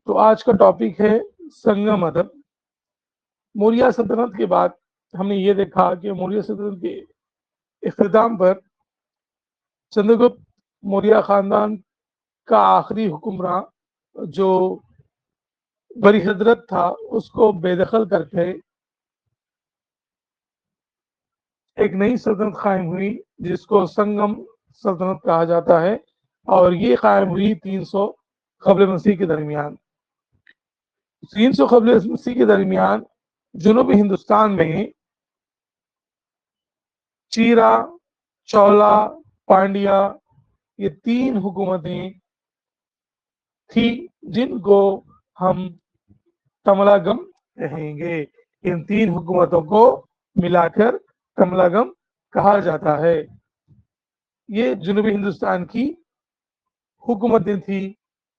तो आज का टॉपिक है संगम अदब। मौर्य सल्तनत के बाद हमने ये देखा कि मौर्य सल्तनत के इख्तिताम पर चंद्रगुप्त मौर्य खानदान का आखिरी हुक्मरान जो बड़ी हजरत था उसको बेदखल करके एक नई सल्तनत कायम हुई जिसको संगम सल्तनत कहा जाता है और ये कायम हुई 300 कबल मसीह के दरमियान। 300 कबल मसीह के दरमियान जुनूबी हिंदुस्तान में चीरा, चौला, पांड्या ये 3 हुकूमतें थी जिनको हम तमलागम कहेंगे। इन 3 हुकूमतों को मिलाकर तमलागम कहा जाता है। ये जुनूबी हिंदुस्तान की हुकूमतें थी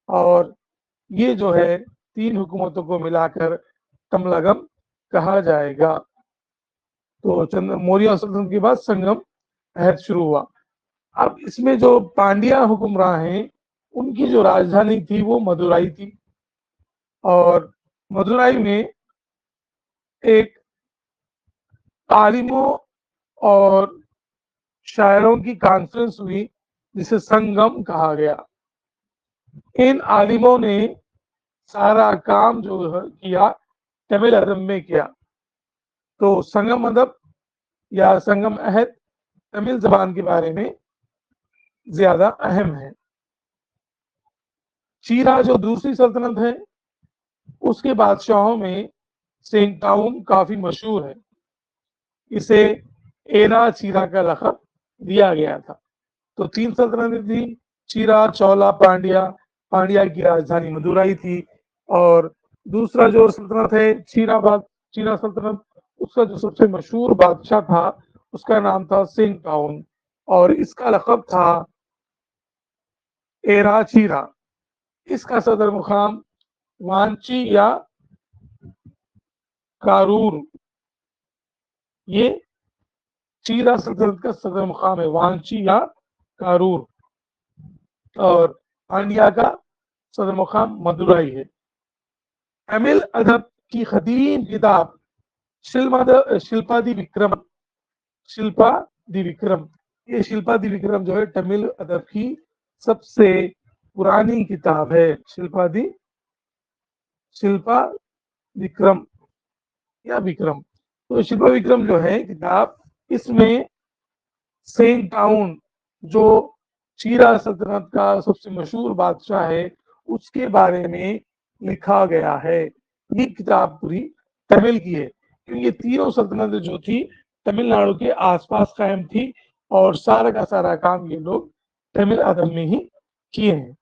और ये जो है 3 हुकूमतों को मिलाकर तमलागम कहा जाएगा। तो मौर्य सल्तनत के बाद संगम अहद शुरू हुआ। अब इसमें जो पांड्या हुक्मरान हैं उनकी जो राजधानी थी वो मदुराई थी और मदुराई में एक आलिमों और शायरों की कॉन्फ्रेंस हुई जिसे संगम कहा गया। इन आलिमों ने सारा काम जो किया तमिल अदब में किया। तो संगम अदब या संगम अहद तमिल जबान के बारे में ज्यादा अहम है। चीरा जो दूसरी सल्तनत है उसके बादशाहों में सेंगटाउन काफी मशहूर है। इसे एरा चीरा का लक़ब दिया गया था। तो 3 सल्तनतें थी, चीरा, चौला, पांड्या। पांड्या की राजधानी मदुराई थी और दूसरा जो सल्तनत है चीरा सल्तनत, उसका जो सबसे मशहूर बादशाह था उसका नाम था सेंगटाउन और इसका लक़ब था एरा चीरा। इसका सदर मुकाम वांची या कारूर, ये चीरा सल्तनत का सदर मुकाम है, वांची या कारूर। और पांड्या का सदर मुकाम मदुराई है। तमिल अदब की कदीम किताब शिल्पादि विक्रम, ये शिल्पादि विक्रम जो है तमिल अदब की सबसे पुरानी किताब है। शिल्पा विक्रम या विक्रम। तो शिल्पा विक्रम जो है किताब, इसमें सेंगटाउन जो चीरा सल्तनत का सबसे मशहूर बादशाह है उसके बारे में लिखा गया है। ये किताब पूरी तमिल की है क्योंकि ये तीनों सल्तनतें जो थी तमिलनाडु के आसपास कायम थी और सारा का सारा काम ये लोग तमिल अदब में ही किए हैं।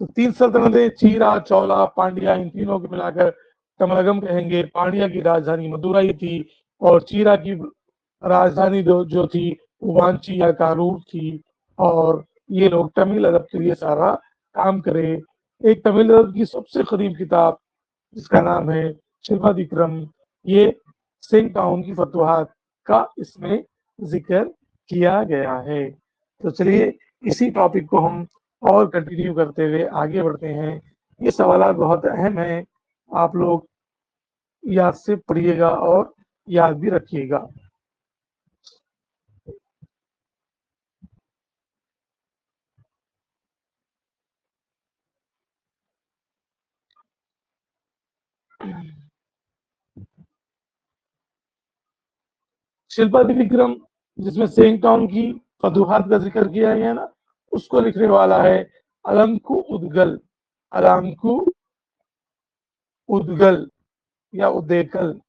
तो 3 सल्तनतें चीरा, चौला, पांड्या, इन तीनों को मिलाकर तमलगम कहेंगे। पांड्या की राजधानी मदुराई थी और चीरा की राजधानी जो थी वांची या कारूर थी और ये लोग तमिल अदब के लिए सारा काम करे। एक तमिल अदब की सबसे करीब किताब जिसका नाम है शिल्पा विक्रम, ये सेंगटाउन की फतवाहत का इसमें जिक्र किया गया है। तो चलिए इसी टॉपिक को हम और कंटिन्यू करते हुए आगे बढ़ते हैं। ये सवाल बहुत अहम है, आप लोग याद से पढ़िएगा और याद भी रखिएगा। शिल्पादि विक्रम जिसमें सेंगटाउन की फतूहात का जिक्र किया गया ना, उसको लिखने वाला है अलंकु उदगल या उदेकल।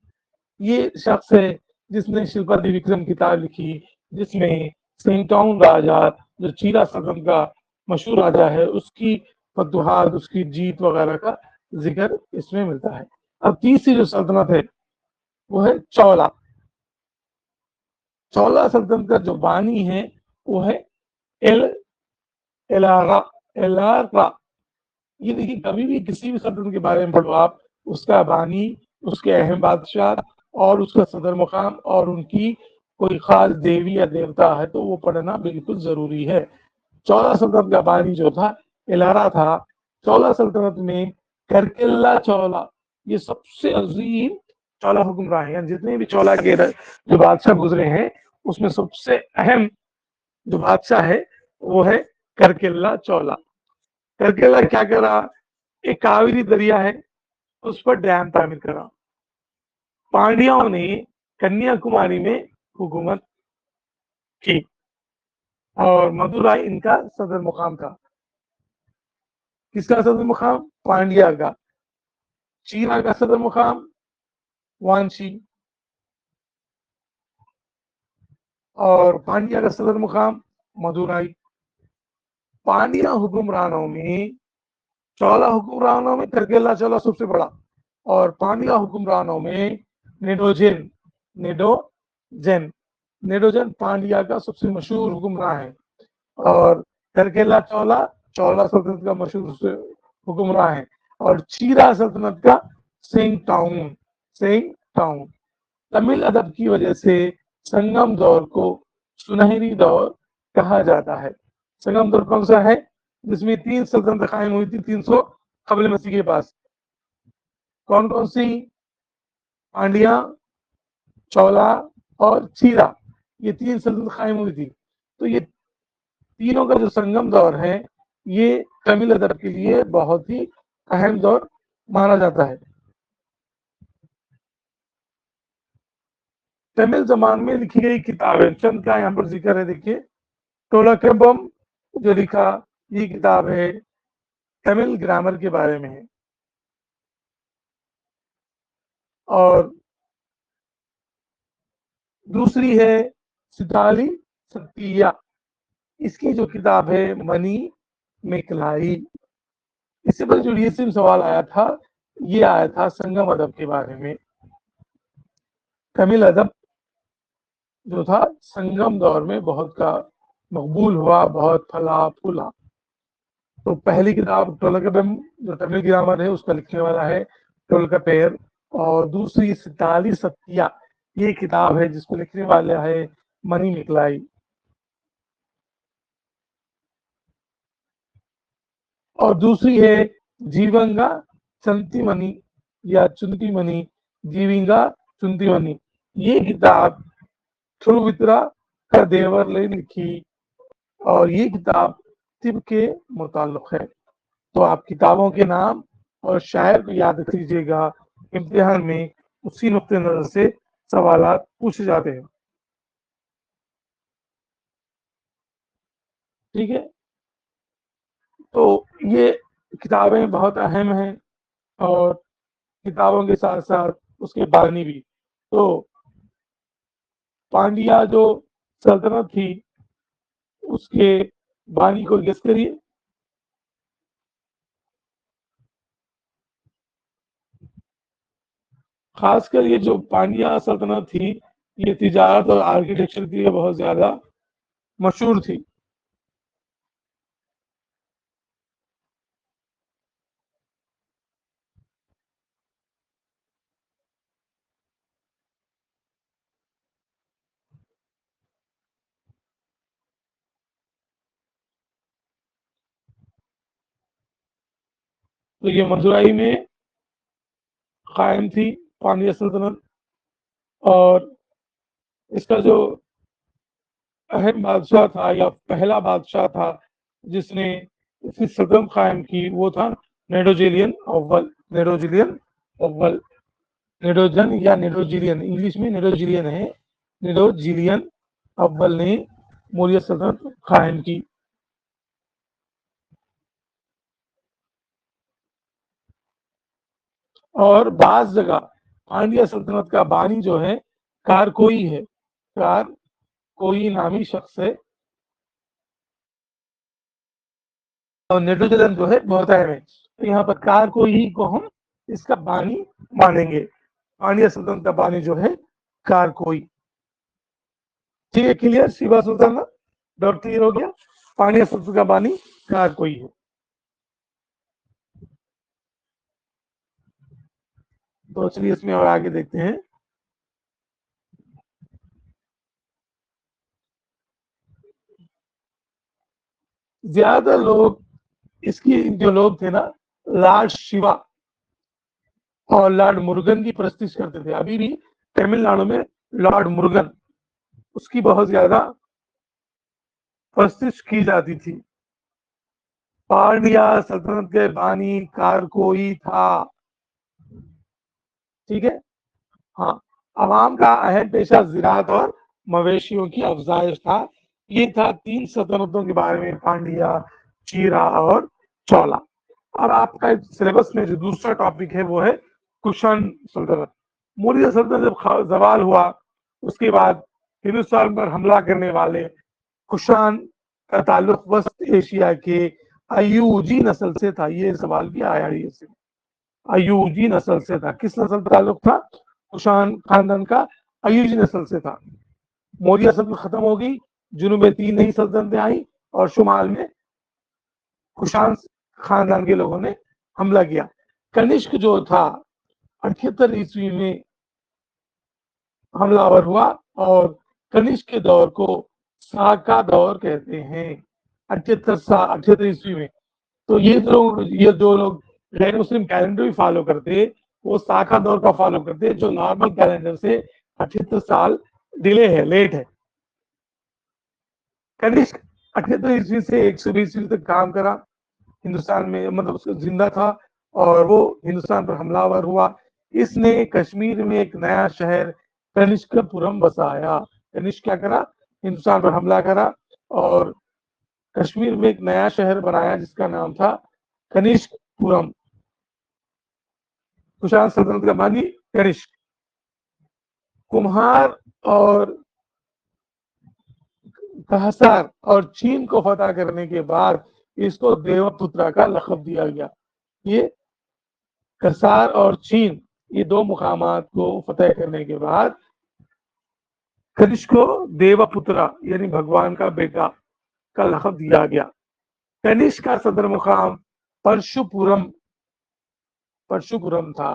ये शख्स है जिसने शिल्पादि विक्रम किताब लिखी जिसमें सेंगटाउन राजा जो चीरा सल्तनत का मशहूर राजा है उसकी फतूहात, उसकी जीत वगैरह का जिक्र इसमें मिलता है। अब तीसरी जो सल्तनत है वो है चौला। चौला सल्तनत का जो बानी है वो है एल एलारा एलारा। ये देखिए, कभी भी किसी भी सल्तनत के बारे में पढ़ो आप, उसका बानी, उसके अहम बादशाह और उसका सदर मुकाम और उनकी कोई खास देवी या देवता है तो वो पढ़ना बिल्कुल जरूरी है। चौला सल्तनत का बानी जो था एलारा था चौला सल्तनत में करकेल्ला चौला ये सबसे अजीम चौला हुक्मरान है। जितने भी चौला के जो बादशाह गुजरे हैं उसमें सबसे अहम जो बादशाह है वो है करकेल्ला चौला। करकेल्ला क्या करा, एक कावेरी दरिया है उस पर डैम तामीर करा। पांड्यों ने कन्याकुमारी में हुकूमत की और मदुराई इनका सदर मुकाम था। किसका सदर मुकाम? पांड्या का। चीना का सदर मुकाम वांशी और पांड्या का सदर मुकाम मदुराई। पांड्या हुक्मरानों में, चौला हुक्मरानों में करकेला चौला सबसे बड़ा और पांड्या हुक्मरानों में नेडोजेन नेडोजेन नेडोजेन पांड्या का सबसे मशहूर हुक्मरान है और करकेला चौला चौला सल्तनत का मशहूर हुक्मरान है और चीरा सल्तनत का सेंग टाउन। तमिल अदब की वजह से संगम दौर को सुनहरी दौर कहा जाता है। संगम दौर कौन सा है? जिसमें 3 सल्तनत कायम हुई थी 300 कबल मसीह के पास। कौन कौन सी? पांड्या, चौला और चीरा, ये 3 सल्तनत कायम हुई थी। तो ये तीनों का जो संगम दौर है ये तमिल अदब के लिए बहुत ही अहम दौर माना जाता है। तमिल जबान में लिखी गई किताबें, चंद का यहाँ पर जिक्र है। देखिए, टोलाकम्बम जो लिखा, ये किताब है तमिल ग्रामर के बारे में है। और दूसरी है सिताली सत्तिया, इसकी जो किताब है मनी मेकलाई। इससे पहले जो रिसेंट सवाल आया था ये आया था संगम अदब के बारे में। तमिल अदब जो था संगम दौर में बहुत का मकबूल हुआ, बहुत फला फूला। तो पहली किताब टोलकपम जो तमिल ग्रामर है उसका लिखने वाला है टोलकपेर और दूसरी सिताली सत्या ये किताब है जिसको लिखने वाला है मनी मिकलाई। और दूसरी है जीवंगा चंतीमणि या चुंतीमणि, जीविंगा चुंतीमणि। ये किताब ध्रुवित्रा का देवर ने लिखी और ये किताब तिब के मुताल्लिक है। तो आप किताबों के नाम और शायर को याद रख लीजिएगा, इम्तिहान में उसी नुक्ते नजर से सवाल पूछे जाते हैं। ठीक है, तो ये किताबें बहुत अहम हैं और किताबों के साथ साथ उसके बानी भी। तो पांड्या जो सल्तनत थी उसके बानी को गेस करिए। खासकर ये जो पांड्या सल्तनत थी ये तिजारत और आर्किटेक्चर के लिए बहुत ज्यादा मशहूर थी। तो ये मदुराई में कायम थी पांड्या सल्तनत और इसका जो अहम बादशाह था या पहला बादशाह था जिसने इसकी सल्तनत कायम की वो था नेडोजिलियन अव्वल। नेडोजिलियन अव्वल, नेडोजन या नेडोजिलियन, इंग्लिश में नेडोजिलियन है। नेडोजिलियन अव्वल ने मौर्य सल्तनत कायम की। और बाज जगह पांड्या सल्तनत का बानी जो है कारकोई है। कार कोई नामी शख्स है और नेडोजन जो है बहुत अहम है। तो यहाँ पर कार को ही को हम इसका बानी मानेंगे। पांड्या सल्तनत का बानी जो है कार कोई। ठीक है, clear? Shiva Sultana doubt clear हो गया? पांड्या सल्तनत का बानी कार कोई है। तो चलिए इसमें और आगे देखते हैं। ज्यादा लोग इसकी जो लोग थे ना, लॉर्ड शिवा और लॉर्ड मुरुगन की प्रस्तिश करते थे। अभी भी तमिलनाडु में लॉर्ड मुरुगन, उसकी बहुत ज्यादा प्रस्तिश की जाती थी। पांड्या सल्तनत के बानी कारकोई था, ठीक है। हाँ, अवाम का अहम पेशा ज़राअत और मवेशियों की अफजाइश था। ये था 3 सल्तनतों के बारे में, पांड्या, चीरा और चौला। अब आपका सिलेबस में जो दूसरा टॉपिक है वो है कुषाण सल्तनत। मौर्य सल्तनत जब जवाल हुआ, उसके बाद हिंदुस्तान पर हमला करने वाले कुषाण का ताल्लुक वस्त एशिया के अयूजी नस्ल से था। ये सवाल भी आया है से, अयूजी नस्ल से था। किस नस्ल का ताल्लुक था? कुषाण खानदान का अयूजी नस्ल से था। मौर्य सल्तनत खत्म हो गई, जुनूब में 3 नई सल्तनतें आई और शुमाल में कुषाण खानदान के लोगों ने हमला किया। कनिष्क जो था 78 ईस्वी में हमलावर हुआ और कनिष्क के दौर को साका दौर कहते हैं। 78 ईस्वी में। तो ये जो लोग गैर मुस्लिम कैलेंडर भी फॉलो करते, वो साका दौर का फॉलो करते, जो नॉर्मल कैलेंडर से 78 साल डिले है, लेट है। कनिष्क 78 ईस्वी से 120 ईस्वी तक काम करा हिंदुस्तान में, मतलब उसका जिंदा था और वो हिंदुस्तान पर हमलावर हुआ। इसने कश्मीर में एक नया शहर कनिष्कपुरम बसाया। कनिष्क क्या करा? हिंदुस्तान पर हमला करा और कश्मीर में एक नया शहर बनाया जिसका नाम था कनिष्कपुरम। कुषाण सल्तनत का बानी कनिष्क। कुम्हार और कहसार और चीन को फतह करने के बाद इसको देवपुत्रा का लक़ब दिया गया। ये कसार और चीन, ये 2 मुकामात को फतह करने के बाद कनिष्क को देवपुत्रा यानी भगवान का बेटा का लक़ब दिया गया। कनिष्क का सदर मुकाम परशुपुरम परशुपुरम था।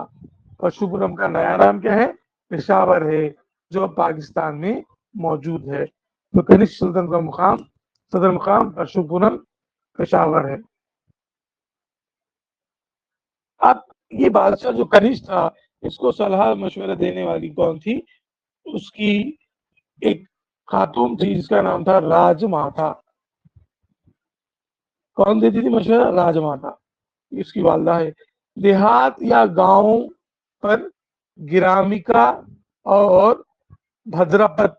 परशुपुरम का नया नाम क्या है? पेशावर है, जो पाकिस्तान में मौजूद है। तो कनिष्क सल्तनत का मुकाम, सदर मुकाम परशुपुरम, पेशावर है। अब ये बादशाह जो कनिष्क था, इसको सलाह मशवरा देने वाली कौन थी? उसकी एक खातून थी जिसका नाम था राजमाता। कौन देती थी मशवरा? राजमाता, इसकी वालदा है। देहात या गांव पर गिरामिका और भद्रपत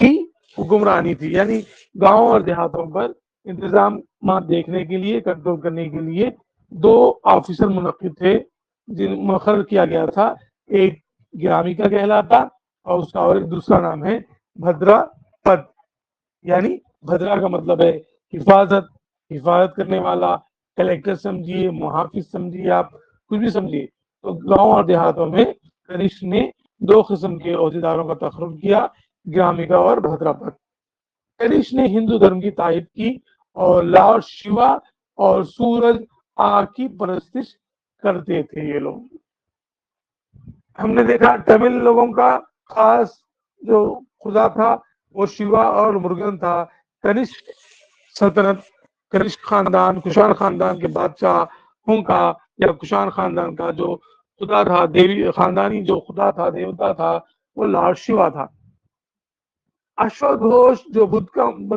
की हुक्मरानी थी, यानी गांव और देहातों पर इंतजाम देखने के लिए, कंट्रोल करने के लिए 2 ऑफिसर मुनक्किद थे जिन मुकर्रर किया गया था। एक गिरामिका कहलाता और उसका और एक दूसरा नाम है भद्रपत। यानी भद्रा का मतलब है हिफाजत, हिफाजत करने वाला, कलेक्टर समझिए, मुहाफिज समझिए, आप कुछ भी समझिए। तो गांव और देहातों में कनिष्क ने 2 किस्म के अहदेदारों का तखर्रुज किया, ग्रामिका और भद्रापत। कनिष्क ने हिंदू धर्म की तायद की और लॉर्ड शिवा और सूरज आग की परस्तिश करते थे ये लोग। हमने देखा तमिल लोगों का खास जो खुदा था वो शिवा और मुरुगन था। कनिष्क सल्तनत, कनिष्क खानदान, कुषाण खानदान के बादशाहों का या कुषाण खानदान का जो खुदा था, देवी खानदानी जो खुदा था, देवता था, वो लॉर्ड शिवा था। अश्वघोष जो बुद्ध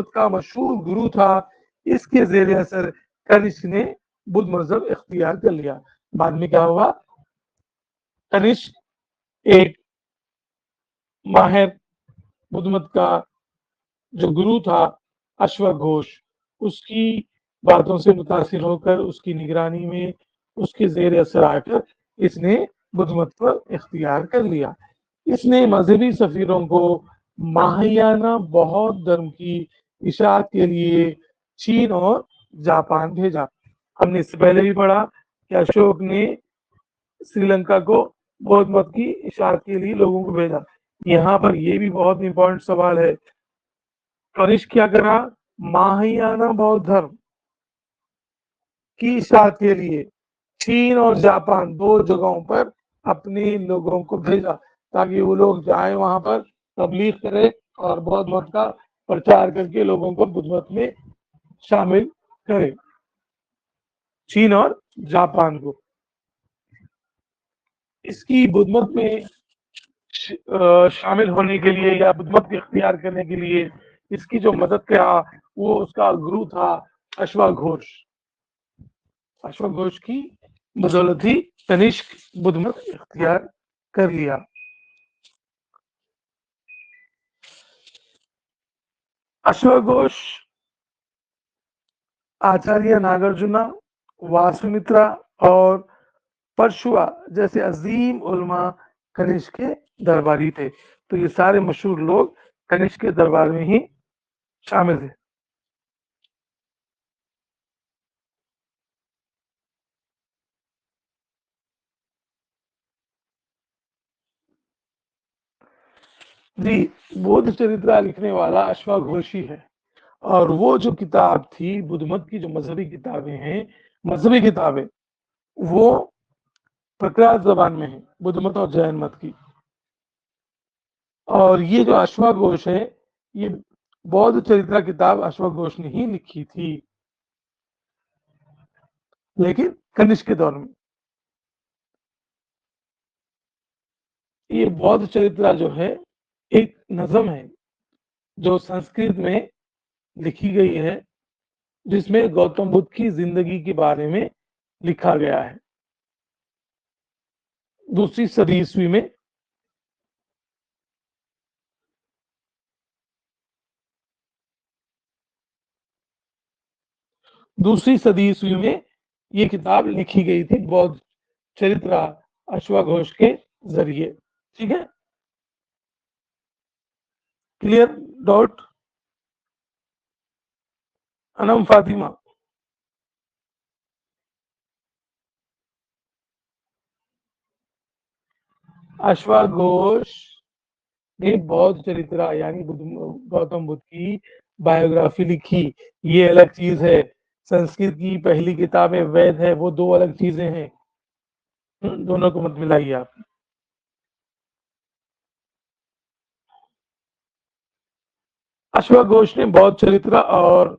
का मशहूर गुरु था, इसके जेर असर कनिष्क ने बुद्ध मजहब इख्तियार कर लिया। बाद में क्या हुआ? कनिष्क एक माहिर बुद्ध मत का जो गुरु था अश्वघोष, उसकी बातों से मुतासिर होकर, उसकी निगरानी में, उसके जेर असर आकर इसने बुद्ध मत पर इख्तियार कर लिया। इसने मजहबी सफीरों को महायाना बौद्ध धर्म की इशाअत के लिए चीन और जापान भेजा। हमने इससे पहले भी पढ़ा कि अशोक ने श्रीलंका को बौद्ध मत की इशाअत के लिए लोगों को भेजा। यहाँ पर ये भी बहुत इंपॉर्टेंट सवाल है, कनिष्क क्या करा? महायाना बौद्ध धर्म की इशाअत के लिए चीन और जापान 2 जगहों पर अपने लोगों को भेजा, ताकि वो लोग जाए वहां पर, तबलीग करे और बौद्ध मत का प्रचार करके लोगों को बुद्ध मत में शामिल करे। चीन और जापान को। इसकी बुद्ध मत में शामिल होने के लिए या बुद्ध मत इख्तियार करने के लिए इसकी जो मदद करा वो उसका गुरु था अश्वघोष। अश्वघोष की बदौलत ही कनिष्क बुद्ध मत इख्तियार कर लिया। अश्वघोष आचार्य नागार्जुना, वासुमित्रा और परशुआ जैसे अजीम उलमा कनिष्क के दरबारी थे। तो ये सारे मशहूर लोग कनिष्क के दरबार में ही शामिल थे। जी, बोध चरित्र लिखने वाला अश्वघोष ही है। और वो जो किताब थी बुद्ध मत की, जो मजहबी किताबें हैं, मजहबी किताबें, वो प्रकृत जबान में है, बुद्ध मत और जैन मत की। और ये जो अश्वघोष है, ये बौद्ध चरित्र किताब अश्वघोष ने ही लिखी थी, लेकिन कनिष्क के दौर में। ये बौद्ध चरित्र जो है एक नज़म है जो संस्कृत में लिखी गई है, जिसमें गौतम बुद्ध की जिंदगी के बारे में लिखा गया है। दूसरी सदी ईस्वी में दूसरी सदी ईस्वी में ये किताब लिखी गई थी बौद्ध चरित्र अश्वघोष के जरिए। ठीक है, क्लियर? डाउट? अनम फातिमा। अश्वघोष ने बौद्ध चरित्र यानी गौतम बुद्ध की बायोग्राफी लिखी, ये अलग चीज है। संस्कृत की पहली किताबें वेद है, वो दो अलग चीजें हैं। दोनों को मत मिलाइए आप। अश्वघोष ने बौद्ध चरित्र और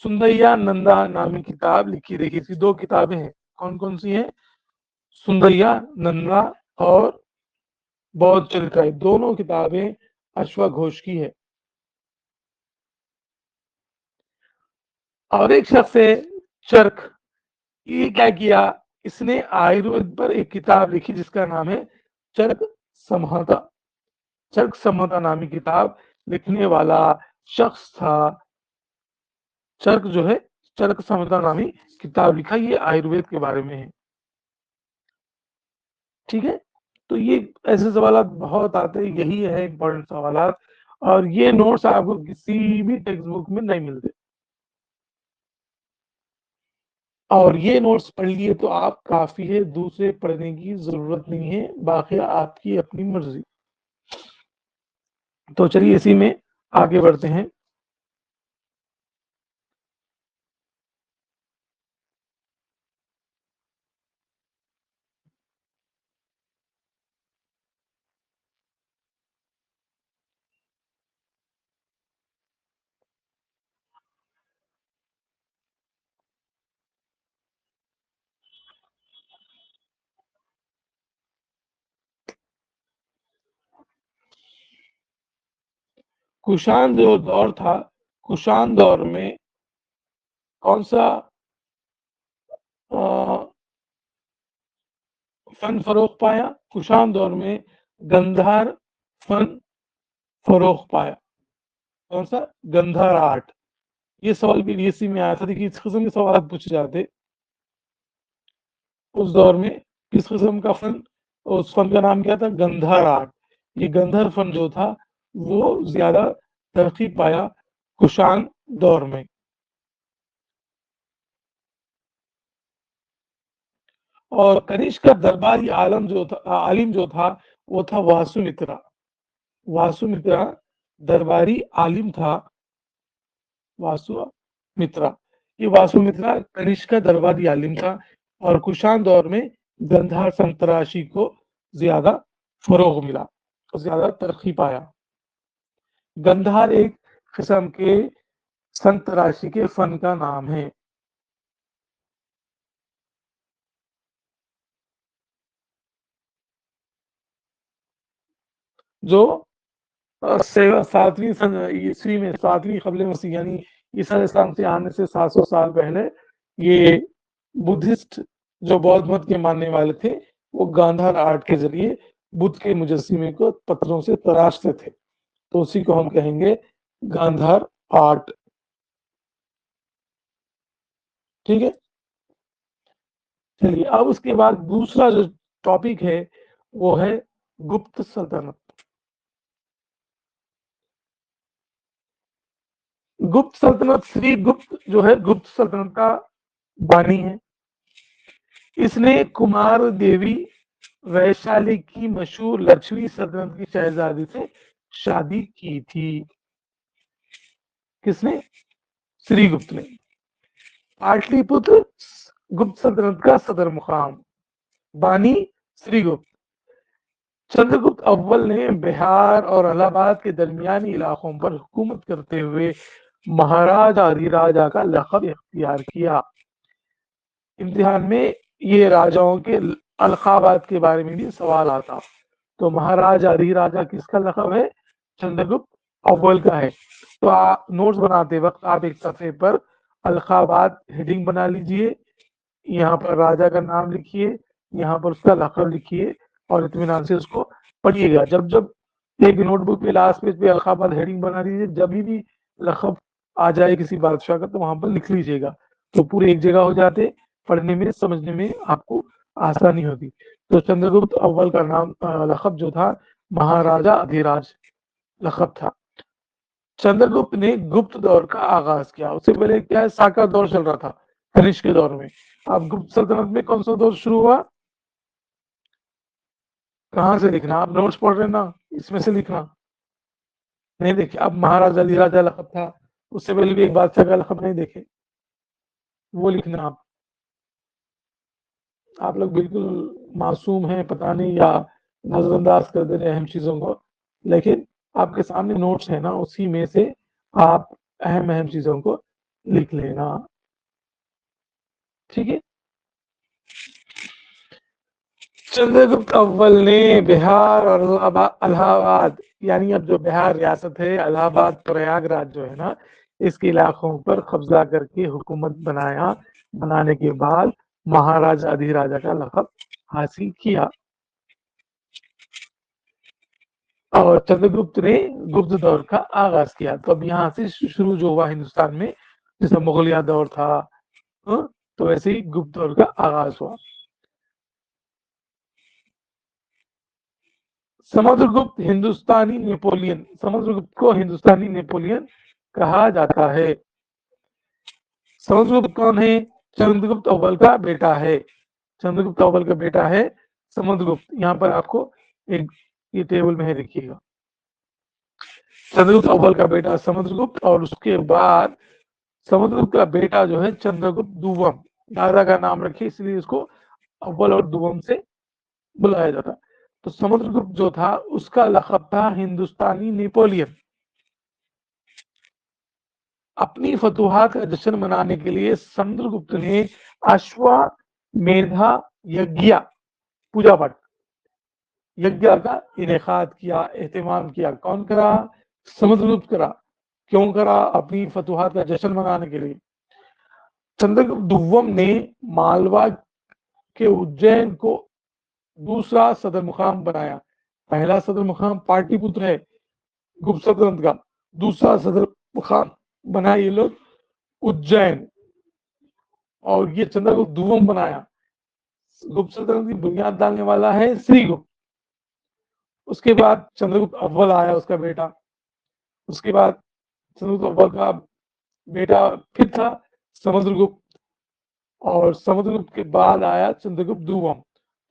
सुंदरिया नंदा नामी किताब लिखी। देखिए, इसकी दो किताबें हैं। कौन कौन सी हैं? सुंदरिया नंदा और बौद्ध चरित्र, दोनों किताबें अश्वघोष की है। और एक शख्स है चरक, ये क्या किया, इसने आयुर्वेद पर एक किताब लिखी जिसका नाम है चरक संहिता। चरक संहिता नामी किताब लिखने वाला शख्स था चरक, जो है चरक संहिता नामी किताब लिखा, ये आयुर्वेद के बारे में है। ठीक है, तो ये ऐसे सवाल बहुत आते हैं, यही है इंपॉर्टेंट सवाल। और ये नोट्स आपको किसी भी टेक्स्ट बुक में नहीं मिलते। और ये नोट्स पढ़ लिए तो आप काफी है, दूसरे पढ़ने की जरूरत नहीं है, बाकी आपकी अपनी मर्जी। तो चलिए इसी में आगे बढ़ते हैं। कुषाण जो दौर था, कुषाण दौर में कौन सा फन फरोख पाया? कुषाण दौर में गंधार फन फरोख पाया। कौन सा? गंधार आर्ट। ये सवाल भी डीएससी में आया था। देखिए, इस किस्म के सवाल पूछे जाते उस दौर में। किस किस्म का फन? उस फन का नाम क्या था? गंधार आर्ट। ये गंधर फन जो था वो ज्यादा तरक्की पाया कुषाण दौर में। और कनिष्क का दरबारी आलिम जो था वो था वासुमित्रा। वासुमित्रा दरबारी आलिम था। वासुमित्रा, ये वासुमित्रा कनिष्क का दरबारी आलिम था और कुषाण दौर में गंधार संतराशी को ज्यादा फरोग मिला, ज्यादा तरक्की पाया। गंधार एक किस्म के संत राशि के फन का नाम है। जो 7वीं ईस्वी में 7वीं कबल मसीह यानी ईसा इस्लाम से आने से 700 साल पहले ये बुद्धिस्ट जो बौद्ध मत के मानने वाले थे वो गांधार आर्ट के जरिए बुद्ध के मुजस्सिमे को पत्थरों से तराशते थे, तो उसी को हम कहेंगे गांधार आर्ट। ठीक है, चलिए अब उसके बाद दूसरा जो टॉपिक है वो है गुप्त सल्तनत। गुप्त सल्तनत श्री गुप्त जो है गुप्त सल्तनत का बानी है। इसने कुमार देवी वैशाली की मशहूर लक्ष्मी सल्तनत की शहजादी से शादी की थी। किसने? श्रीगुप्त ने। पाटलिपुत्र गुप्त सल्तनत का सदर मुकाम। बानी श्रीगुप्त। चंद्रगुप्त अव्वल ने बिहार और इलाहाबाद के दरमियानी इलाकों पर हुकूमत करते हुए महाराजा अधिराजा का लक़ब इख्तियार किया। इम्तिहान में ये राजाओं के अलकाबात के बारे में भी सवाल आता, तो महाराजा अधिराजा किसका लक़ब है? चंद्रगुप्त अव्वल का है। तो नोट्स बनाते वक्त आप एक सफ़े पर अलकाबात हेडिंग बना लीजिए, यहाँ पर राजा का नाम लिखिए, यहाँ पर उसका लक़ब लिखिए और इत्मीनान से उसको पढ़िएगा। जब जब एक नोटबुक पे लास्ट पेज पे अलकाबाद हेडिंग बना दीजिए, जब भी लक़ब आ जाए किसी बादशाह का तो वहां पर लिख लीजिएगा, तो पूरे एक जगह हो जाते, पढ़ने में समझने में आपको आसानी होती। तो चंद्रगुप्त अव्वल का नाम लक़ब जो था महाराजा अधिराज लक़ब था। चंद्रगुप्त ने गुप्त दौर का आगाज किया। उससे पहले क्या है, साका दौर चल रहा था कनिष्क के दौर में। अब गुप्त सल्तनत में कौन सा दौर शुरू हुआ? कहाँ से लिखना? आप नोट्स पढ़ रहे ना, इसमें से लिखना नहीं। देखिए अब महाराजा अधिराजा लक़ब था, उससे पहले भी एक बादशाह का लक़ब नहीं देखे, वो लिखना। आप लोग बिल्कुल मासूम हैं, पता नहीं, या नजरअंदाज कर दे रहे हैं अहम चीजों को, लेकिन आपके सामने नोट्स है ना, उसी में से आप अहम चीजों को लिख लेना। ठीक है। चंद्रगुप्त अव्वल ने बिहार और इलाहाबाद यानी अब जो बिहार रियासत है, इलाहाबाद प्रयागराज जो है ना, इसके इलाकों पर कब्जा करके हुकूमत बनाने के बाद महाराजा अधिराजा का लक़ब हासिल किया। और चंद्रगुप्त ने गुप्त दौर का आगाज किया। तो अब यहाँ से शुरू जो हुआ हिंदुस्तान में, जैसे मुगलिया दौर था, तो वैसे ही गुप्त दौर का आगाज हुआ। समुद्रगुप्त हिंदुस्तानी नेपोलियन, समुद्रगुप्त को हिंदुस्तानी नेपोलियन कहा जाता है। समुद्रगुप्त कौन है? चंद्रगुप्त अव्वल का बेटा है। चंद्रगुप्त अव्वल का बेटा है समुद्रगुप्त। यहाँ पर आपको एक ये टेबल में है, देखिएगा। चंद्रगुप्त अव्वल का बेटा समुद्रगुप्त, और उसके बाद समुद्रगुप्त का बेटा जो है चंद्रगुप्त दुवम। दादा का नाम रखे इसलिए उसको अव्वल और दुवम से बुलाया जाता। तो समुद्रगुप्त जो था उसका लक़ब था हिंदुस्तानी नेपोलियन। अपनी फतुहात का जश्न मनाने के लिए समुद्रगुप्त ने अश्वमेधा यज्ञ पूजा पाठ यज्ञ का इनेकाद किया, एहतमाम किया। कौन करा? समुद्रगुप्त करा। क्यों करा? अपनी फतुहात का जश्न मनाने के लिए। चंद्रगुप्त दुव्वम ने मालवा के उज्जैन को दूसरा सदर मुकाम बनाया। पहला सदर मुकाम पाटलिपुत्र है गुप्त सल्तनत का, दूसरा सदर मुकाम बनाया ये लोग उज्जैन, और ये चंद्रगुप्त दुव्वम बनाया। गुप्त सल्तनत की बुनियाद डालने वाला है श्रीगुप्त। उसके बाद चंद्रगुप्त अव्वल आया, उसका बेटा। उसके बाद चंद्रगुप्त अव्वल का बेटा फिर था समुद्रगुप्त, और समुद्रगुप्त के बाद आया चंद्रगुप्त दुव्वम।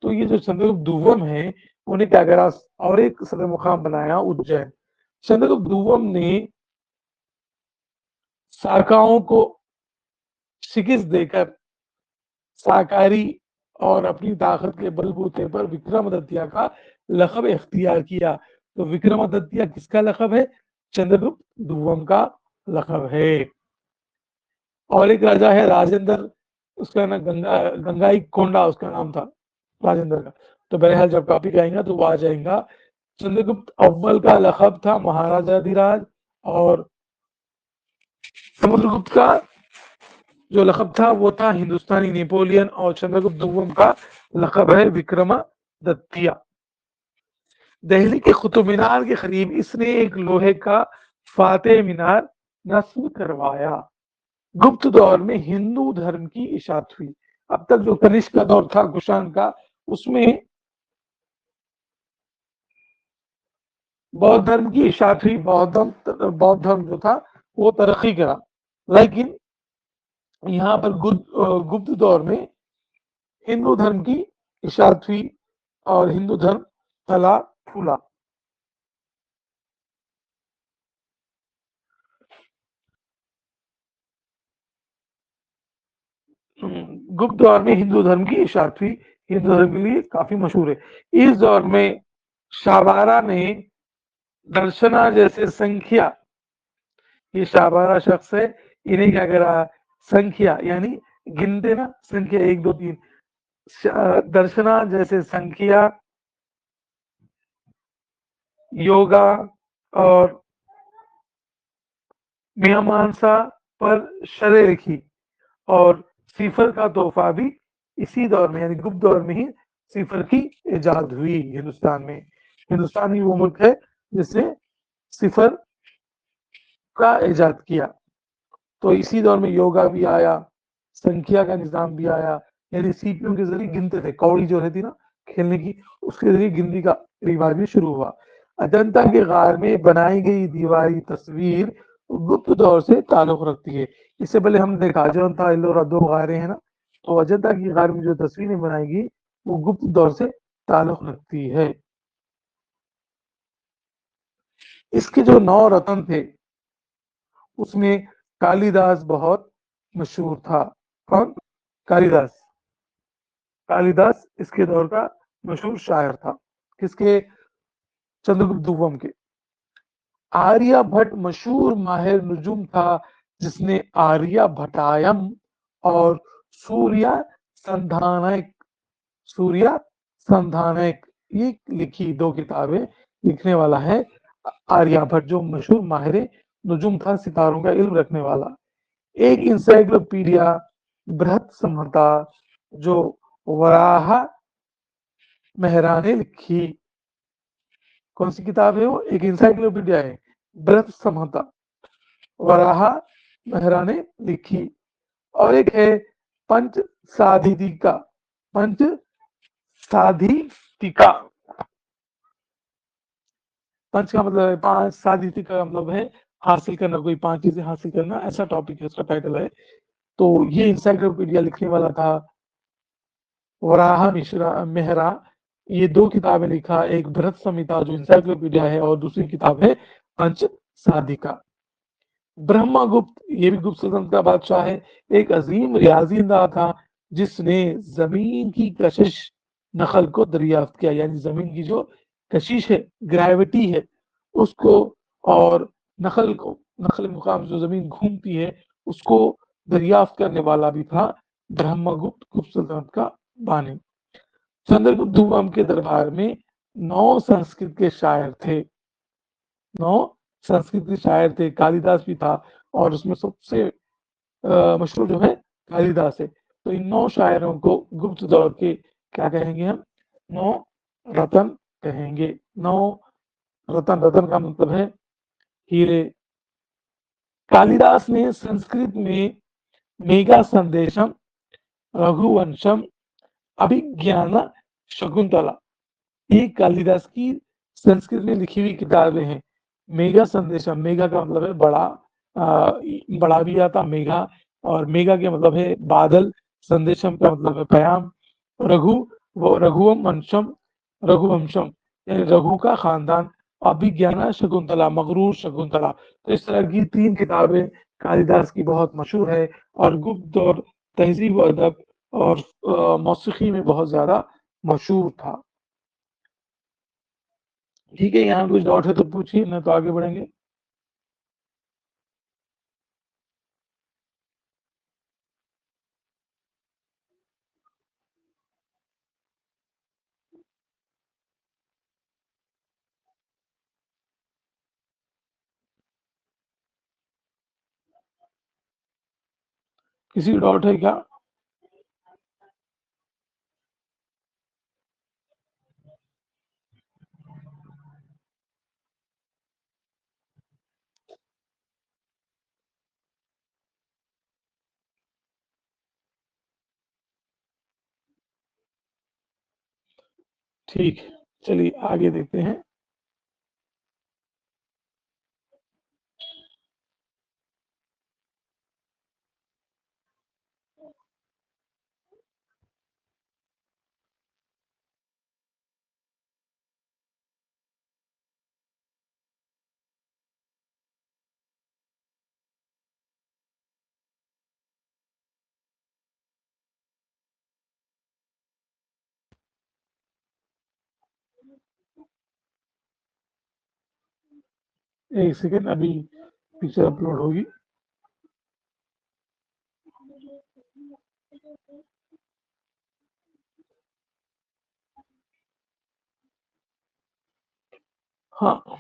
तो ये जो चंद्रगुप्त दुव्वम है, उन्हें क्या करा, और एक सदर मुकाम बनाया उज्जैन। चंद्रगुप्त दुव्वम ने शाखाओं को शिकस्त देकर शाकाहारी और अपनी ताकत के बलबूते पर विक्रमादित्य का लक़ब इख्तियार किया। तो विक्रमादित्य किसका लक़ब है? चंद्रगुप्त दुव्वम का लक़ब है। और एक राजा है राजेंद्र, उसका ना गंगाई कोंडा उसका नाम था राजेंद्र का। तो बहरहाल जब टॉपिक आएगा तो वो आ जाएगा चंद्रगुप्त अव्वल का लक़ब था महाराजाधिराज और समुद्रगुप्त का जो लक़ब था वो था हिंदुस्तानी नेपोलियन और चंद्रगुप्त दोम का लक़ब है विक्रमादित्य। दिल्ली के कुतुब मीनार के करीब इसने एक लोहे का फातेह मीनार नस्ब करवाया। गुप्त दौर में हिंदू धर्म की इशात हुई। अब तक जो कनिष्क का दौर था कुषाण का, उसमें बौद्ध धर्म की इशात हुई। बौद्ध धर्म जो था वो तरक्की करा, लेकिन यहाँ पर गुप्त दौर में हिंदू धर्म की इशात हुई और हिंदू धर्म फला फूला। गुप्त दौर में हिंदू धर्म की इशात हुई, हिंदू धर्म के लिए काफी मशहूर है। इस दौर में शाबारा ने दर्शना जैसे संख्या, ये शाबारा शख्स है, इन्हें क्या करा, संख्या यानी गिनते ना, संख्या 1 2 3, दर्शना जैसे संख्या, योगा और मीमांसा पर शरह लिखी और सिफर का तोहफा भी इसी दौर में यानी गुप्त दौर में ही सिफर की इजाद हुई हिंदुस्तान में। हिंदुस्तान ही वो मुल्क है जिसने सिफर का इजाद किया। तो इसी दौर में योगा भी आया, संख्या का निजाम भी आया, यानी सीपियों के जरिए गिनते थे, कौड़ी जो रहती ना खेलने की, उसके जरिए गिनती का रिवाज भी शुरू हुआ। अजंता के गार में बनाई गई दीवारी तस्वीर गुप्त दौर से ताल्लुक रखती है। इससे पहले हम देखा अजंता एलोरा 2 गारें हैं ना, तो अजंता की गार में जो तस्वीरें बनाई गई वो गुप्त दौर से ताल्लुक रखती है। इसके जो 9 रत्न थे उसमें कालिदास बहुत मशहूर था। कौन? कालिदास। कालिदास इसके दौर का मशहूर शायर था। किसके? चंद्रगुप्त दूसम के। आर्यभट्ट मशहूर माहिर नुजुम था जिसने आर्यभट्टायम और सूर्य संधानक सूर्य संधानक ये लिखी 2 किताबें लिखने वाला है। आर्यभट्ट जो मशहूर माहिर नुजुम था, सितारों का इल्म रखने वाला। एक इंसाइक्लोपीडिया बृहत संहिता जो वराह मेहरा ने लिखी। कौन सी किताब है वो? एक इंसाइक्लोपीडिया है, बृहत संहिता वराह मेहरा ने लिखी। और एक है पंच साधिका, पंच साधिका। पंच का मतलब है 5, साधिका का मतलब है हासिल करना, कोई 5 चीजें हासिल करना, ऐसा टॉपिक है, उसका टाइटल है। तो ये इंसाइक्लोपीडिया लिखने वाला था वराह मिश्रा मेहरा। ये 2 किताबें लिखा, एक बृहत संहिता जो इंसाइक्लोपीडिया है और दूसरी किताब है पंच साधिका। ब्रह्मगुप्त ये भी गुप्त सल्तनत का बादशाह है, एक अजीम रियाजीदार था जिसने जमीन की कशिश नकल को दरियाफ्त किया, यानी जमीन की जो कशिश है, ग्रेविटी है उसको, और नकल को, नकल मुकाम जो जमीन घूमती है उसको दरियाफ्त करने वाला भी था ब्रह्मगुप्त गुप्त सल्तनत का बानी। चंद्रगुप्त दूसम के दरबार में 9 संस्कृत के शायर थे, 9 संस्कृत के शायर थे, कालिदास भी था और उसमें सबसे मशहूर जो है कालिदास है। तो इन 9 शायरों को गुप्त दौर के क्या कहेंगे हम? 9 रत्न कहेंगे। 9 रत्न, रत्न का मतलब है हीरे। कालिदास ने संस्कृत में मेघा संदेशम, रघुवंशम, अभिज्ञान शकुंतला, ये कालिदास की संस्कृत में लिखी हुई किताबें हैं। मेघा संदेशम, मेघा का मतलब है बड़ा, बड़ा भी आता मेघा, और मेघा के मतलब है बादल, संदेशम का मतलब है पैगाम। रघु, वो रघुवंशम, रघुवंशम यानी रघु का खानदान। अभिज्ञान शकुंतला, मगरूर शकुंतला। तो इस तरह की 3 किताबें कालिदास की बहुत मशहूर है और गुप्त दौर तहजीब अदब और मौसीकी में बहुत ज्यादा मशहूर था। ठीक है, यहाँ कुछ डाउट है तो पूछिए, नहीं तो आगे बढ़ेंगे। किसी डाउट है क्या? ठीक है, चलिए आगे देखते हैं। एक सेकेंड, अभी पिक्चर अपलोड होगी। हाँ,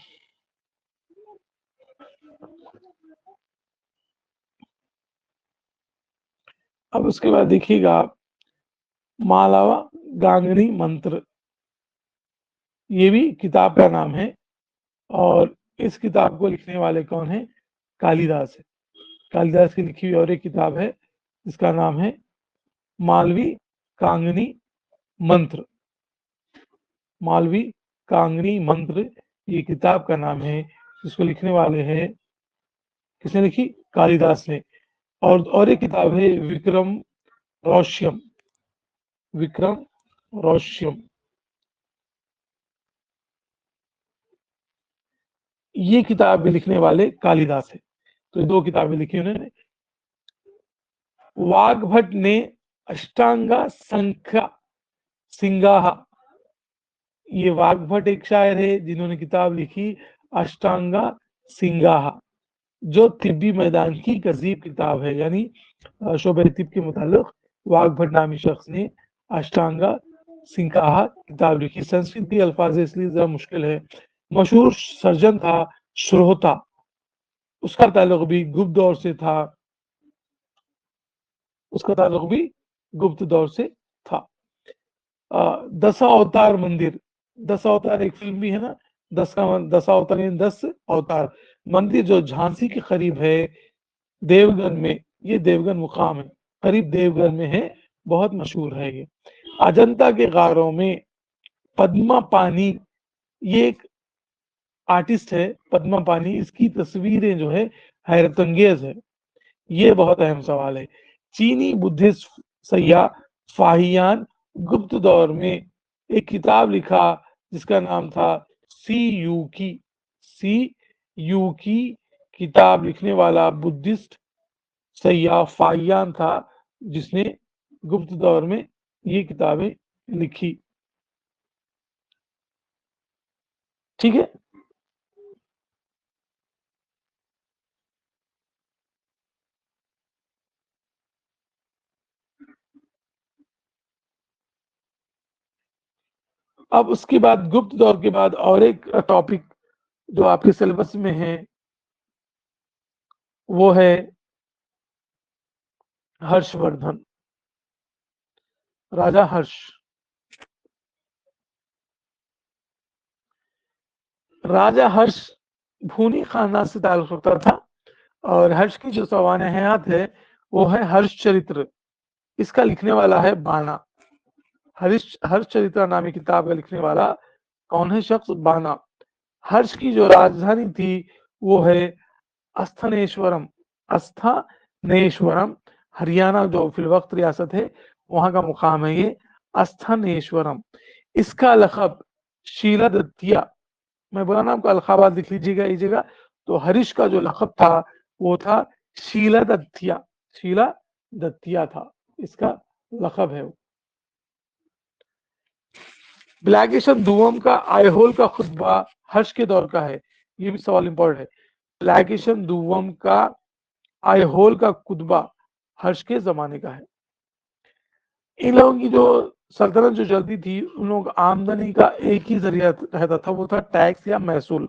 अब उसके बाद देखिएगा आप, मालावा गांगनी मंत्र, ये भी किताब का नाम है। और इस किताब को लिखने वाले कौन है? कालिदास है। कालिदास की लिखी हुई और एक किताब है जिसका नाम है मालवी कांगनी मंत्र। मालवी कांगनी मंत्र, ये किताब का नाम है, जिसको लिखने वाले हैं, किसने लिखी? कालिदास ने। और एक किताब है विक्रम रौश्यम। विक्रम रौश्यम, ये किताब भी लिखने वाले कालिदास है। तो दो किताबें लिखी उन्होंने। वाग्भट ने अष्टांगा संख्या सिंगाहा, ये वाग्भट एक शायर है जिन्होंने किताब लिखी अष्टांगा सिंगाहा, जो तिब्बी मैदान की एक अजीब किताब है। यानी शोबे तिब के मुतालिक वाग्भट नामी शख्स ने अष्टांगा सिंगाहा किताब लिखी। संस्कृत की अल्फाज इसलिए जरा मुश्किल है। मशहूर सर्जन था श्रोता, उसका ताल्लुक भी गुप्त दौर से था। उसका ताल्लुक भी गुप्त दौर से था। दशा अवतार मंदिर, दशा अवतार एक फिल्म भी है ना, दशा अवतार यानी 10 अवतार मंदिर, जो झांसी के करीब है देवगन में। ये देवगन मुकाम है, करीब देवगन में है, बहुत मशहूर है ये। अजंता के गारों में पद्मा पानी, ये एक आर्टिस्ट है पद्मा पानी, इसकी तस्वीरें जो है हैरतअंगेज है। ये बहुत अहम सवाल है। चीनी बुद्धिस्ट सैया फाहियान गुप्त दौर में एक किताब लिखा जिसका नाम था सी यू की। सी यू की किताब लिखने वाला बुद्धिस्ट सैया फाहियान था, जिसने गुप्त दौर में ये किताबें लिखी। ठीक है, अब उसके बाद गुप्त दौर के बाद और एक टॉपिक जो आपके सिलेबस में है वो है हर्षवर्धन, राजा हर्ष। राजा हर्ष भूनी खानदान से ताल्लुक रखता था, और हर्ष की जो सवान हयात है वो है हर्ष चरित्र। इसका लिखने वाला है बाणा। हर्ष चरित्र नामी किताब का लिखने वाला कौन है शख्स? बाणा। हर्ष की जो राजधानी थी वो है अस्थनेश्वरम। अस्थनेश्वरम, हरियाणा जो फिलवक्त रियासत है वहां का मुकाम है ये अस्थनेश्वरम। इसका लखब शीला दत्तिया, मैं बोला ना आपको अलखाबाद लिख लीजिएगा इस जगह। तो हरीश का जो लखब था वो था शीला दत्तिया। शीला दत्तिया था इसका लखब है वो। ब्लैकेशन दुवम का आयहोल का खुतबा हर्ष के दौर का है, ये भी सवाल इंपॉर्टेंट है। ब्लैकेशन दुवम का आयहोल का खुतबा हर्ष के जमाने का है। इन लोगों की जो सल्तनत जो चलती थी, उन लोगों का आमदनी का एक ही जरिया रहता था, वो था टैक्स या महसूल।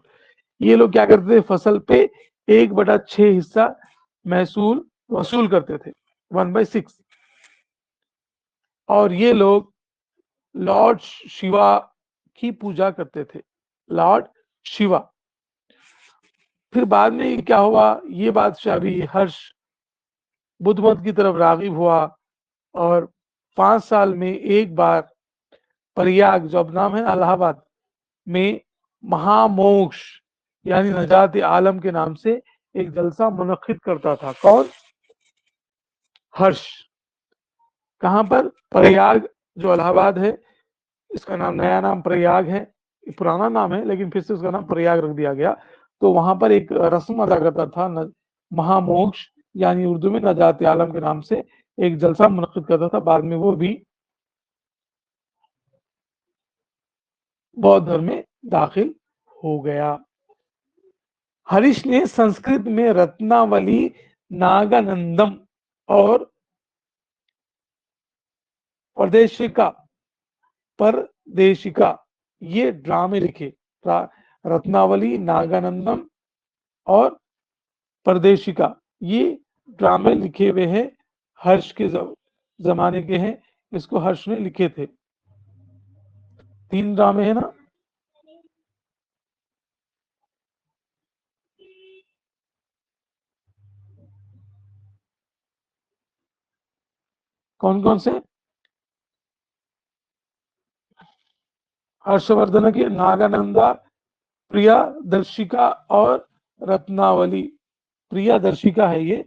ये लोग क्या करते थे? फसल पे 1/6 हिस्सा महसूल वसूल करते थे। 1/6। और ये लोग लॉर्ड शिवा की पूजा करते थे, लॉर्ड शिवा। फिर बाद में क्या हुआ, ये बादशाह भी हर्ष बुद्ध मत की तरफ रागिब हुआ और 5 साल में एक बार प्रयाग, जो अब नाम है इलाहाबाद में, महामोक्ष यानी नजात आलम के नाम से एक जलसा मुनक्किद करता था। कौन? हर्ष। कहां पर? प्रयाग, जो इलाहाबाद है, इसका नाम, नया नाम प्रयाग है, पुराना नाम है लेकिन फिर से उसका नाम प्रयाग रख दिया गया। तो वहां पर एक रस्म अदा करता था, महामोक्ष यानी उर्दू में नजात आलम के नाम से एक जलसा मुनक्किद करता था। बाद में वो भी बौद्ध धर्म में दाखिल हो गया। हरीश ने संस्कृत में रत्नावली, नागानंदम और परदेशिका परदेशिका ये ड्रामे लिखे। रत्नावली, नागानंदम और परदेशिका ये ड्रामे लिखे हुए हैं, हर्ष के जमाने के हैं। इसको हर्ष ने लिखे थे। 3 ड्रामे है ना। कौन कौन से? हर्षवर्धन की नागानंदा, प्रिया दर्शिका और रत्नावली। प्रिया दर्शिका है ये,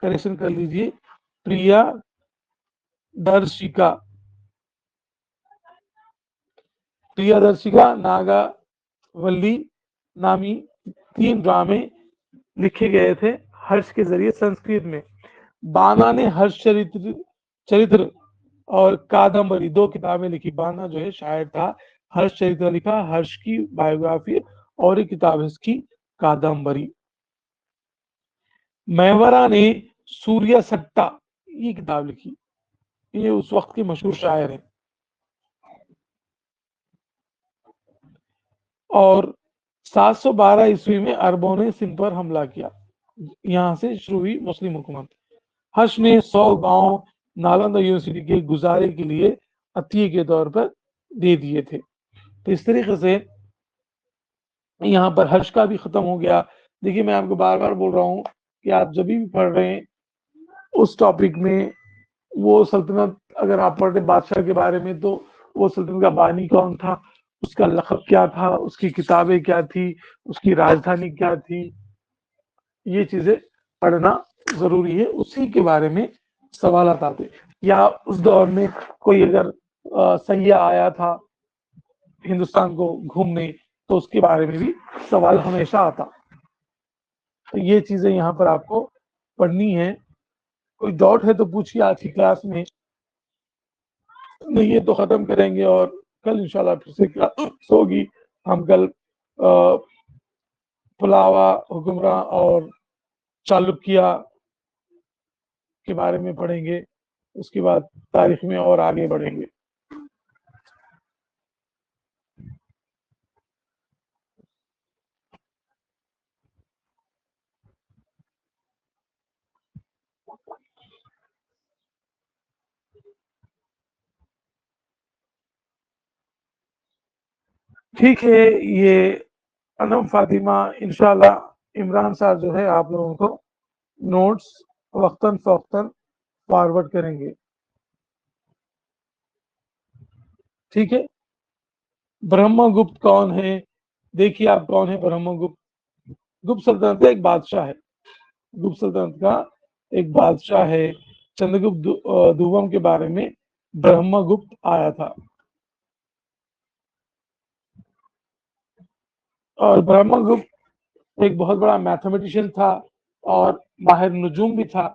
करेक्शन कर लीजिए, प्रिया दर्शिका। प्रिया दर्शिका, नागावली नामी 3 ड्रामे लिखे गए थे हर्ष के जरिए संस्कृत में। बाना ने हर्ष चरित्र और कादम्बरी 2 किताबें लिखी। बाना जो है शायर था, हर्ष चरित्र लिखा, हर्ष की बायोग्राफी, और एक किताब है इसकी कादम्बरी। मेवरा ने सूर्य सट्टा ये किताब लिखी, ये उस वक्त के मशहूर शायर हैं। और 712 ईस्वी में अरबों ने सिंध पर हमला किया, यहां से शुरू हुई मुस्लिम हुकूमत। हर्ष ने 100 गांव नालंदा यूनिवर्सिटी के गुजारे के लिए अतिये के तौर पर दे दिए थे। तो इस तरीके से यहाँ पर हर्ष का भी खत्म हो गया। देखिए, मैं आपको बार बार बोल रहा हूँ कि आप जब भी पढ़ रहे हैं उस टॉपिक में, वो सल्तनत अगर आप पढ़ रहे बादशाह के बारे में, तो वो सल्तनत का बानी कौन था, उसका लक़ब क्या था, उसकी किताबें क्या थी, उसकी राजधानी क्या थी, ये चीजें पढ़ना जरूरी है। उसी के बारे में सवाल आते, या उस दौर में कोई अगर सैयाह आया था हिंदुस्तान को घूमने, तो उसके बारे में भी सवाल हमेशा आता। तो ये चीजें यहाँ पर आपको पढ़नी है। कोई डाउट है तो पूछिए आज की क्लास में, नहीं ये तो खत्म करेंगे और कल इंशाल्लाह फिर से क्लास होगी। हम कल पुलावा हुक्मरान और चालुक्य के बारे में पढ़ेंगे, उसके बाद तारीख में और आगे बढ़ेंगे। ठीक है, ये अनम फातिमा, इंशाल्लाह इमरान साहब जो है आप लोगों को नोट्स वक्तन फवक्तन फॉरवर्ड करेंगे। ठीक है। ब्रह्मगुप्त कौन है? देखिए आप, कौन है ब्रह्मगुप्त? गुप्त सल्तनत का एक बादशाह है, गुप्त सल्तनत का एक बादशाह है। चंद्रगुप्त दुवम के बारे में ब्रह्मगुप्त आया था। और ब्रह्मगुप्त एक बहुत बड़ा मैथमेटिशियन था और माहिर नजूम भी था।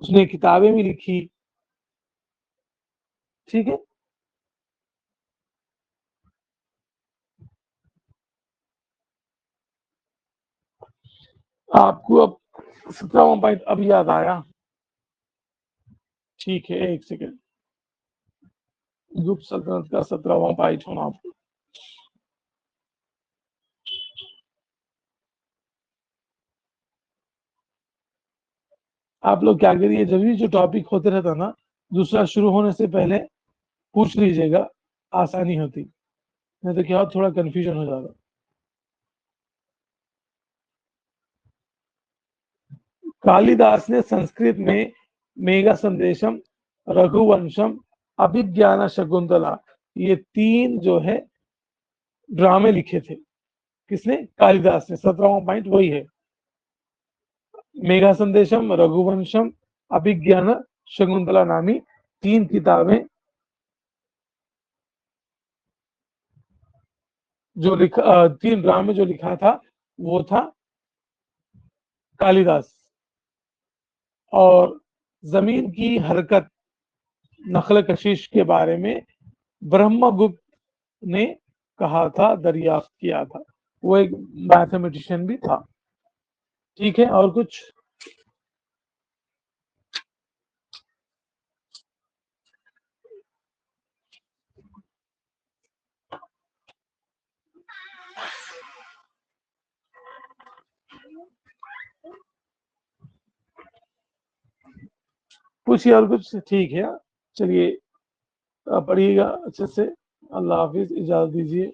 उसने किताबें भी लिखी। ठीक है। आपको अब 17वां पॉइंट अब याद आया? ठीक है, एक सेकेंड। गुप्त सल्तनत का 17वां पॉइंट होना आपको। आप लोग क्या करिए, जब भी जो टॉपिक होते रहता ना, दूसरा शुरू होने से पहले पूछ लीजिएगा, आसानी होती, नहीं तो क्या थोड़ा कंफ्यूजन हो जाएगा। कालिदास ने संस्कृत में मेघा संदेशम, रघुवंशम, अभिज्ञान शकुंतला, ये 3 जो है ड्रामे लिखे थे। किसने? कालिदास ने। 17वां पॉइंट वही है। मेघा संदेशम, रघुवंशम, अभिज्ञान शकुंतला नामी 3 किताबें जो लिखा, 3 ड्रामे जो लिखा था वो था कालिदास। और जमीन की हरकत, नकल कशिश के बारे में ब्रह्मगुप्त ने कहा था, दरियाफ्त किया था। वो एक मैथमेटिशियन भी था। ठीक है, और कुछ? पूछिए और कुछ। ठीक है, चलिए, पढ़िएगा अच्छे से। अल्लाह हाफिज, इजाजत दीजिए।